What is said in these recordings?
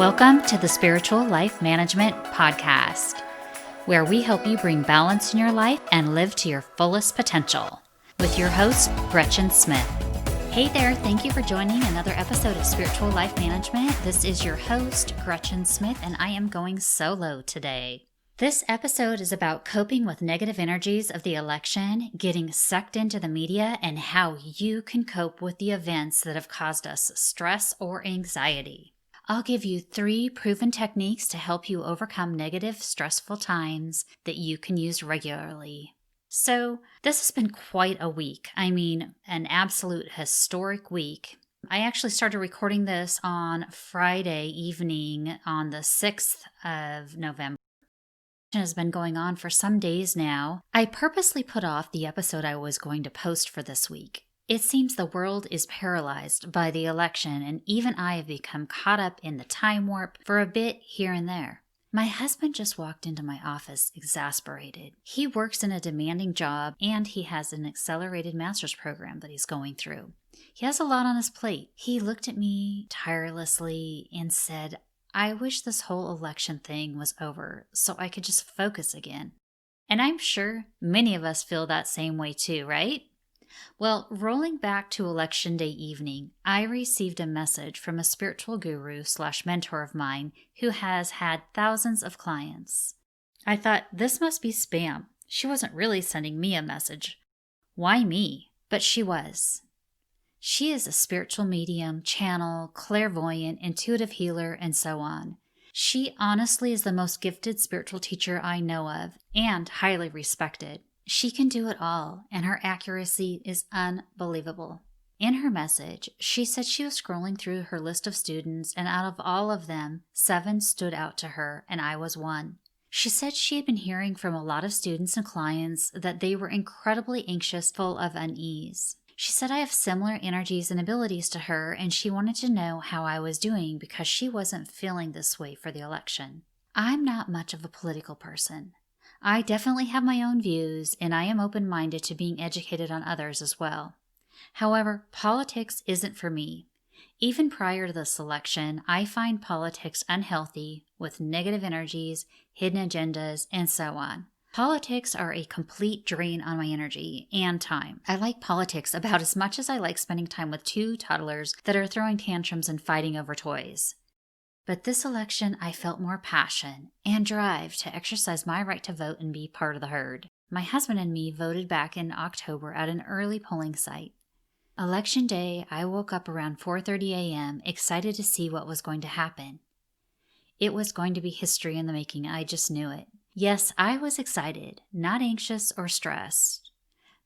Welcome to the Spiritual Life Management Podcast, where we help you bring balance in your life and live to your fullest potential. With your host, Gretchen Smith. Hey there, thank you for joining another episode of Spiritual Life Management. This is your host, Gretchen Smith, and I am going solo today. This episode is about coping with negative energies of the election, getting sucked into the media, and how you can cope with the events that have caused us stress or anxiety. I'll give you 3 proven techniques to help you overcome negative, stressful times that you can use regularly. So, this has been quite a week. I mean, an absolute historic week. I actually started recording this on Friday evening on the 6th of November. It has been going on for some days now. I purposely put off the episode I was going to post for this week. It seems the world is paralyzed by the election, and even I have become caught up in the time warp for a bit here and there. My husband just walked into my office exasperated. He works in a demanding job, and he has an accelerated master's program that he's going through. He has a lot on his plate. He looked at me tirelessly and said, "I wish this whole election thing was over so I could just focus again." And I'm sure many of us feel that same way too, right? Well, rolling back to Election Day evening, I received a message from a spiritual guru/mentor of mine who has had thousands of clients. I thought, this must be spam. She wasn't really sending me a message. Why me? But she was. She is a spiritual medium, channel, clairvoyant, intuitive healer, and so on. She honestly is the most gifted spiritual teacher I know of, and highly respected. She can do it all, and her accuracy is unbelievable. In her message, she said she was scrolling through her list of students, and out of all of them, 7 stood out to her, and I was one. She said she had been hearing from a lot of students and clients that they were incredibly anxious, full of unease. She said I have similar energies and abilities to her, and she wanted to know how I was doing because she wasn't feeling this way for the election. I'm not much of a political person. I definitely have my own views, and I am open-minded to being educated on others as well. However, politics isn't for me. Even prior to this election, I find politics unhealthy, with negative energies, hidden agendas, and so on. Politics are a complete drain on my energy and time. I like politics about as much as I like spending time with 2 toddlers that are throwing tantrums and fighting over toys. But this election, I felt more passion and drive to exercise my right to vote and be part of the herd. My husband and me voted back in October at an early polling site. Election day, I woke up around 4:30 a.m., excited to see what was going to happen. It was going to be history in the making, I just knew it. Yes, I was excited, not anxious or stressed.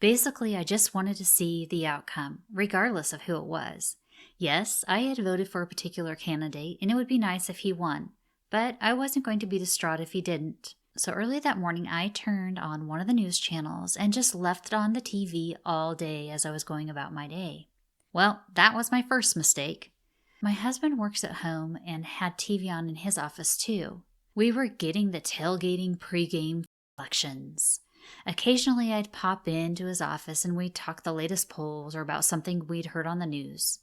Basically, I just wanted to see the outcome, regardless of who it was. Yes, I had voted for a particular candidate, and it would be nice if he won, but I wasn't going to be distraught if he didn't. So early that morning, I turned on one of the news channels and just left it on the TV all day as I was going about my day. Well, that was my first mistake. My husband works at home and had TV on in his office too. We were getting the tailgating pregame elections. Occasionally, I'd pop into his office and we'd talk the latest polls or about something we'd heard on the news.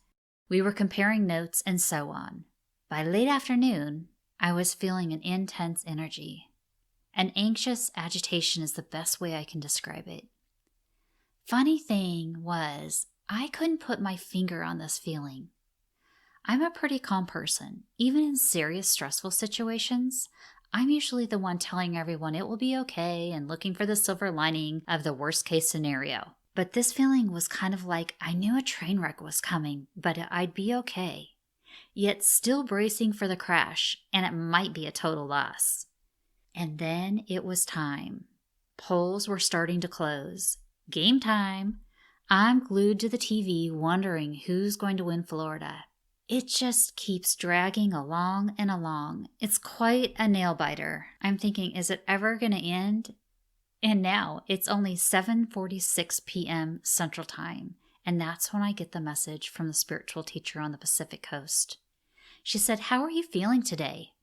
We were comparing notes and so on. By late afternoon, I was feeling an intense energy. An anxious agitation is the best way I can describe it. Funny thing was, I couldn't put my finger on this feeling. I'm a pretty calm person. Even in serious, stressful situations, I'm usually the one telling everyone it will be okay and looking for the silver lining of the worst-case scenario. But this feeling was kind of like I knew a train wreck was coming, but I'd be okay. Yet still bracing for the crash, and it might be a total loss. And then it was time. Polls were starting to close. Game time. I'm glued to the TV wondering who's going to win Florida. It just keeps dragging along and along. It's quite a nail-biter. I'm thinking, is it ever going to end? And now it's only 7:46 p.m. Central Time, and that's when I get the message from the spiritual teacher on the Pacific Coast. She said, "How are you feeling today?"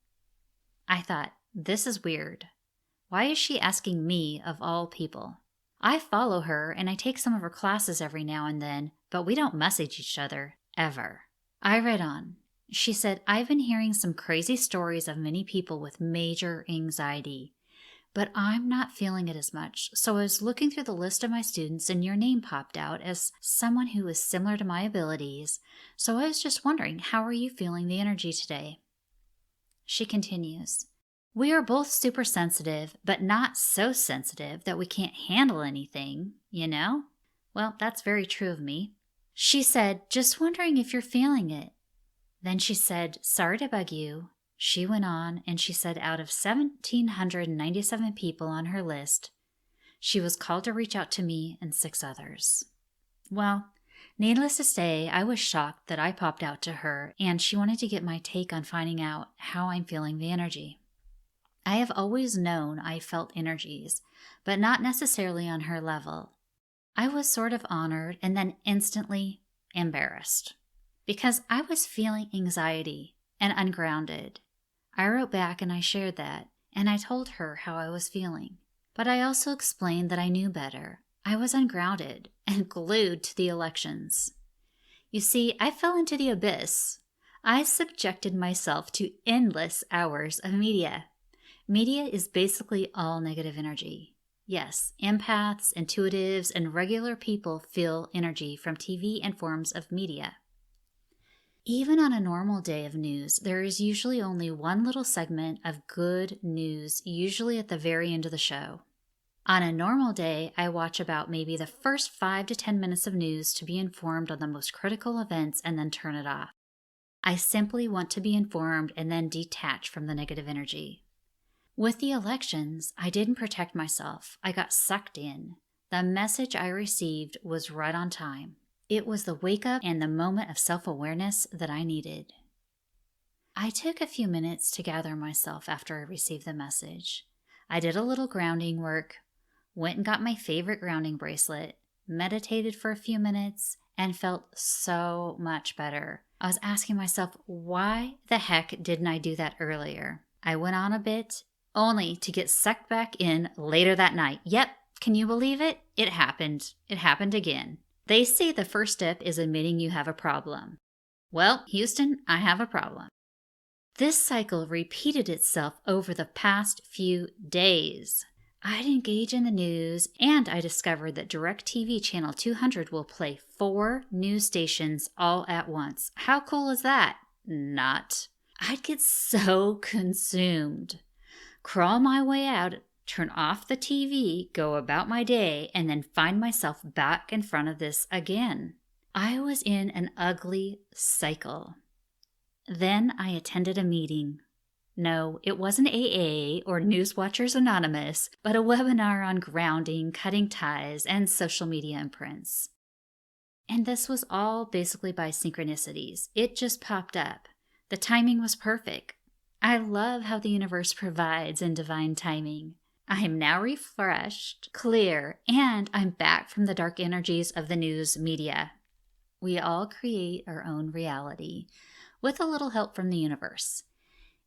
I thought, this is weird. Why is she asking me of all people? I follow her and I take some of her classes every now and then, but we don't message each other, ever. I read on. She said, I've been hearing some crazy stories of many people with major anxiety, but I'm not feeling it as much. So I was looking through the list of my students and your name popped out as someone who is similar to my abilities. So I was just wondering, how are you feeling the energy today? She continues, we are both super sensitive, but not so sensitive that we can't handle anything, you know? Well, that's very true of me. She said, just wondering if you're feeling it. Then she said, sorry to bug you. She went on and she said out of 1,797 people on her list, she was called to reach out to me and 6 others. Well, needless to say, I was shocked that I popped out to her and she wanted to get my take on finding out how I'm feeling the energy. I have always known I felt energies, but not necessarily on her level. I was sort of honored and then instantly embarrassed because I was feeling anxiety and ungrounded. I wrote back and I shared that, and I told her how I was feeling. But I also explained that I knew better. I was ungrounded and glued to the elections. You see, I fell into the abyss. I subjected myself to endless hours of media. Media is basically all negative energy. Yes, empaths, intuitives, and regular people feel energy from TV and forms of media. Even on a normal day of news, there is usually only one little segment of good news, usually at the very end of the show. On a normal day, I watch about maybe the first 5 to 10 minutes of news to be informed on the most critical events and then turn it off. I simply want to be informed and then detach from the negative energy. With the elections, I didn't protect myself. I got sucked in. The message I received was right on time. It was the wake-up and the moment of self-awareness that I needed. I took a few minutes to gather myself after I received the message. I did a little grounding work, went and got my favorite grounding bracelet, meditated for a few minutes, and felt so much better. I was asking myself, why the heck didn't I do that earlier? I went on a bit, only to get sucked back in later that night. Yep, can you believe it? It happened. It happened again. They say the first step is admitting you have a problem. Well, Houston, I have a problem. This cycle repeated itself over the past few days. I'd engage in the news, and I discovered that DirecTV Channel 200 will play 4 news stations all at once. How cool is that? Not. I'd get so consumed. Crawl my way out, turn off the TV, go about my day, and then find myself back in front of this again. I was in an ugly cycle. Then I attended a meeting. No, it wasn't AA or News Watchers Anonymous, but a webinar on grounding, cutting ties, and social media imprints. And this was all basically by synchronicities. It just popped up. The timing was perfect. I love how the universe provides in divine timing. I am now refreshed, clear, and I'm back from the dark energies of the news media. We all create our own reality, with a little help from the universe.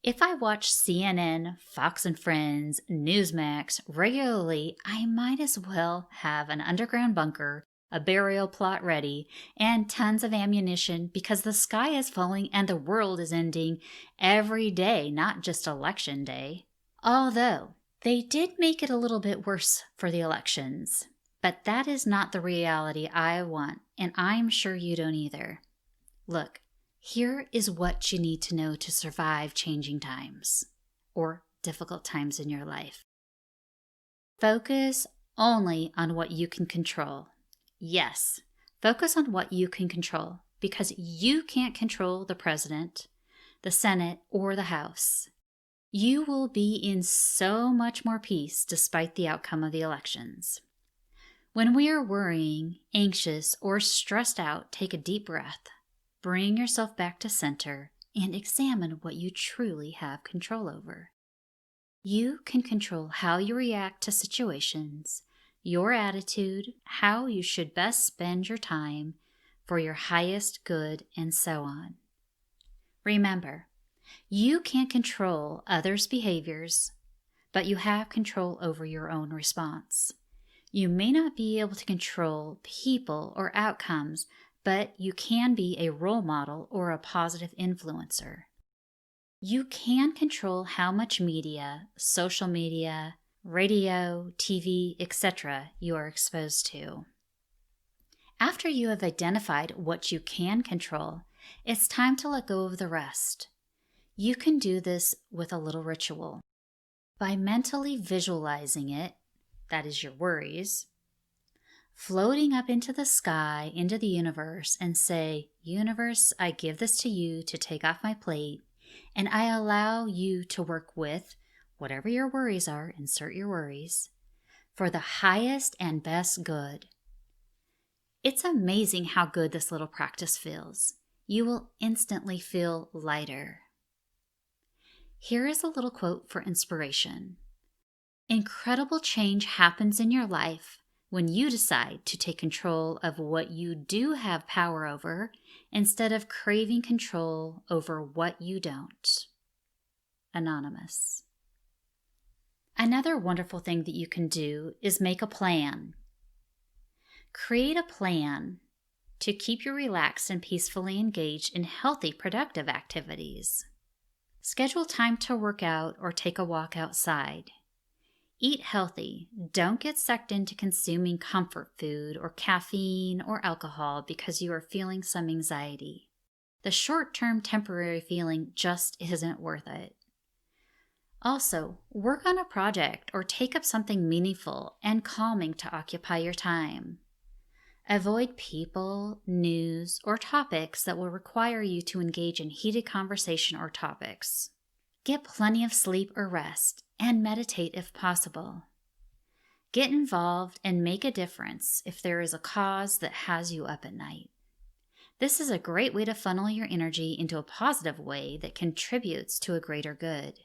If I watch CNN, Fox and Friends, Newsmax regularly, I might as well have an underground bunker, a burial plot ready, and tons of ammunition because the sky is falling and the world is ending every day, not just election day. Although, they did make it a little bit worse for the elections. But that is not the reality I want, and I'm sure you don't either. Look, here is what you need to know to survive changing times, or difficult times in your life. Focus only on what you can control. Yes, focus on what you can control, because you can't control the president, the Senate, or the House. You will be in so much more peace despite the outcome of the elections. When we are worrying, anxious, or stressed out, take a deep breath. Bring yourself back to center and examine what you truly have control over. You can control how you react to situations, your attitude, how you should best spend your time for your highest good, and so on. Remember, you can't control others' behaviors, but you have control over your own response. You may not be able to control people or outcomes, but you can be a role model or a positive influencer. You can control how much media, social media, radio, TV, etc. you are exposed to. After you have identified what you can control, it's time to let go of the rest. You can do this with a little ritual. By mentally visualizing it, that is your worries, floating up into the sky, into the universe, and say, "Universe, I give this to you to take off my plate, and I allow you to work with whatever your worries are, insert your worries, for the highest and best good." It's amazing how good this little practice feels. You will instantly feel lighter. Here is a little quote for inspiration. Incredible change happens in your life when you decide to take control of what you do have power over instead of craving control over what you don't. Anonymous. Another wonderful thing that you can do is make a plan. Create a plan to keep you relaxed and peacefully engaged in healthy, productive activities. Schedule time to work out or take a walk outside. Eat healthy. Don't get sucked into consuming comfort food or caffeine or alcohol because you are feeling some anxiety. The short-term temporary feeling just isn't worth it. Also, work on a project or take up something meaningful and calming to occupy your time. Avoid people, news, or topics that will require you to engage in heated conversation or topics. Get plenty of sleep or rest, and meditate if possible. Get involved and make a difference if there is a cause that has you up at night. This is a great way to funnel your energy into a positive way that contributes to a greater good.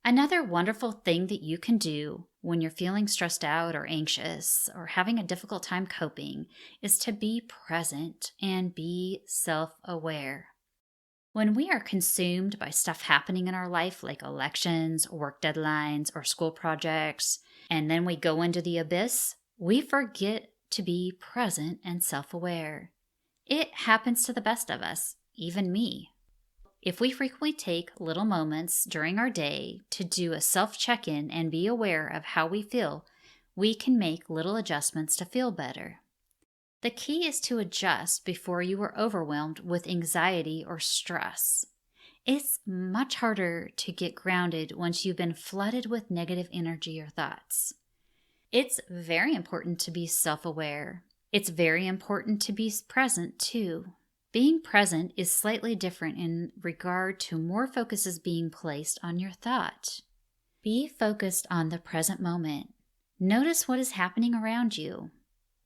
Another wonderful thing that you can do when you're feeling stressed out or anxious or having a difficult time coping is to be present and be self-aware. When we are consumed by stuff happening in our life like elections, work deadlines, or school projects, and then we go into the abyss, we forget to be present and self-aware. It happens to the best of us, even me. If we frequently take little moments during our day to do a self-check-in and be aware of how we feel, we can make little adjustments to feel better. The key is to adjust before you are overwhelmed with anxiety or stress. It's much harder to get grounded once you've been flooded with negative energy or thoughts. It's very important to be self-aware. It's very important to be present too. Being present is slightly different in regard to more focus is being placed on your thought. Be focused on the present moment. Notice what is happening around you.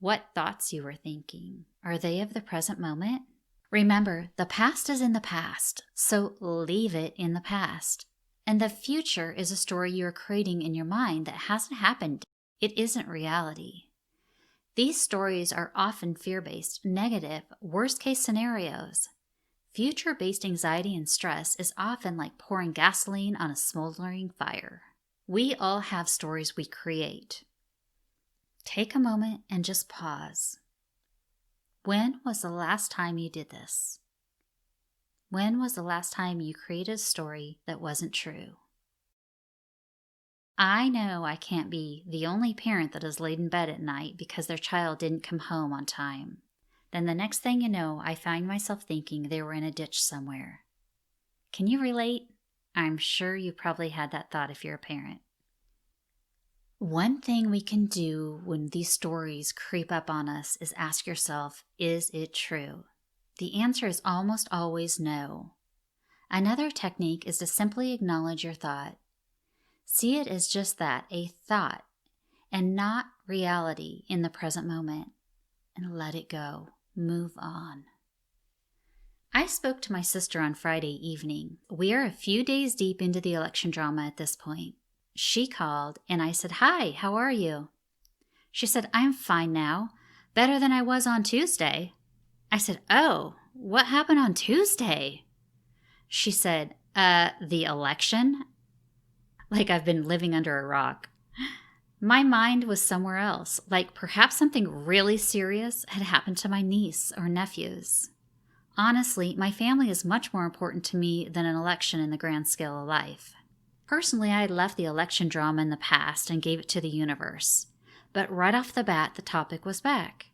What thoughts you are thinking. Are they of the present moment? Remember, the past is in the past, so leave it in the past. And the future is a story you are creating in your mind that hasn't happened. It isn't reality. These stories are often fear-based, negative, worst-case scenarios. Future-based anxiety and stress is often like pouring gasoline on a smoldering fire. We all have stories we create. Take a moment and just pause. When was the last time you did this? When was the last time you created a story that wasn't true? I know I can't be the only parent that is laid in bed at night because their child didn't come home on time. Then the next thing you know, I find myself thinking they were in a ditch somewhere. Can you relate? I'm sure you probably had that thought if you're a parent. One thing we can do when these stories creep up on us is ask yourself, is it true? The answer is almost always no. Another technique is to simply acknowledge your thought. See it as just that, a thought, and not reality in the present moment, and let it go. Move on. I spoke to my sister on Friday evening. We are a few days deep into the election drama at this point. She called, and I said, "Hi, how are you?" She said, "I'm fine now, better than I was on Tuesday." I said, "Oh, what happened on Tuesday?" She said, the election? Like I've been living under a rock. My mind was somewhere else, like perhaps something really serious had happened to my niece or nephews. Honestly, my family is much more important to me than an election in the grand scale of life. Personally, I had left the election drama in the past and gave it to the universe. But right off the bat, the topic was back.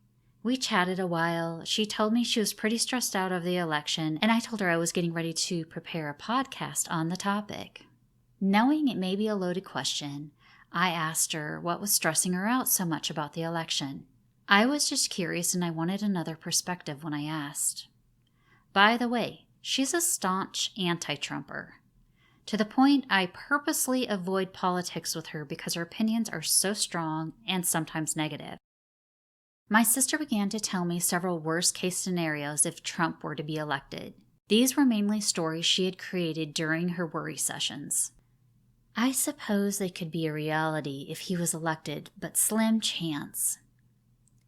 We chatted a while. She told me she was pretty stressed out of the election, and I told her I was getting ready to prepare a podcast on the topic. Knowing it may be a loaded question, I asked her what was stressing her out so much about the election. I was just curious and I wanted another perspective when I asked. By the way, she's a staunch anti-Trumper. To the point I purposely avoid politics with her because her opinions are so strong and sometimes negative. My sister began to tell me several worst-case scenarios if Trump were to be elected. These were mainly stories she had created during her worry sessions. I suppose they could be a reality if he was elected, but slim chance.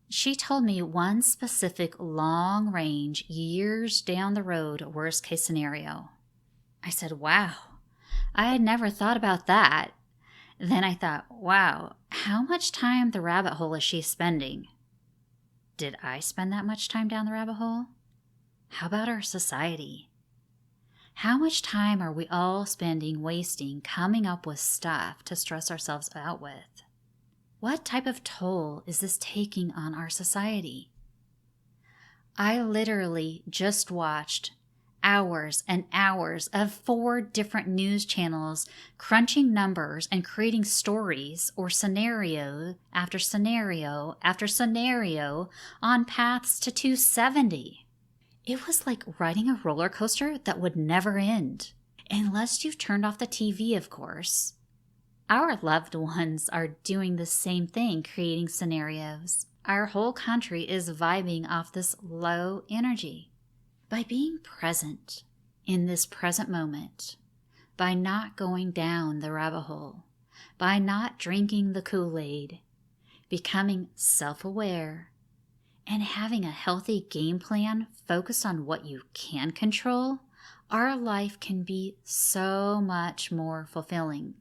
She told me one specific long-range, years down the road worst-case scenario. I said, wow, I had never thought about that. Then I thought, wow, how much time the rabbit hole is she spending? Did I spend that much time down the rabbit hole? How about our society? How much time are we all wasting coming up with stuff to stress ourselves out with? What type of toll is this taking on our society? I literally just watched hours and hours of 4 different news channels crunching numbers and creating stories or scenario after scenario after scenario on paths to 270. It was like riding a roller coaster that would never end. Unless you've turned off the TV, of course. Our loved ones are doing the same thing, creating scenarios. Our whole country is vibing off this low energy. By being present in this present moment, by not going down the rabbit hole, by not drinking the Kool-Aid, becoming self-aware, and having a healthy game plan focused on what you can control, our life can be so much more fulfilling,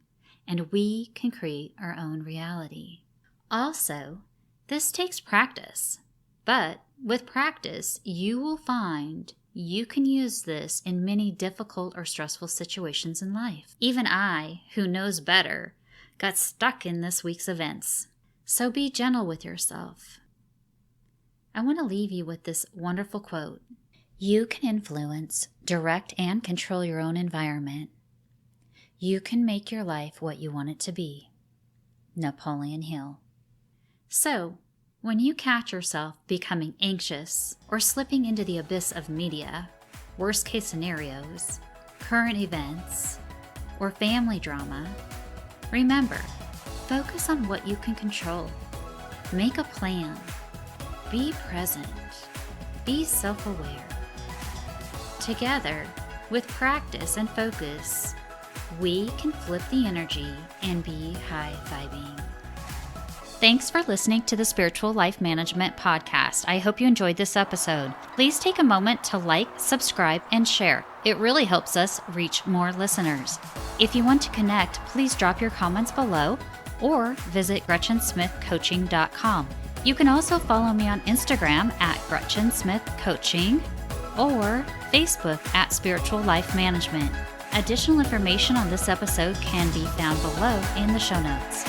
and we can create our own reality. Also, this takes practice, but with practice, you will find you can use this in many difficult or stressful situations in life. Even I, who knows better, got stuck in this week's events. So be gentle with yourself. I want to leave you with this wonderful quote. You can influence, direct, and control your own environment. You can make your life what you want it to be. Napoleon Hill. So, when you catch yourself becoming anxious or slipping into the abyss of media, worst-case scenarios, current events, or family drama, remember, focus on what you can control. Make a plan. Be present. Be self-aware. Together, with practice and focus, we can flip the energy and be high-vibing. Thanks for listening to the Spiritual Life Management Podcast. I hope you enjoyed this episode. Please take a moment to like, subscribe, and share. It really helps us reach more listeners. If you want to connect, please drop your comments below or visit GretchenSmithCoaching.com. You can also follow me on Instagram at Gretchen Smith Coaching or Facebook at Spiritual Life Management. Additional information on this episode can be found below in the show notes.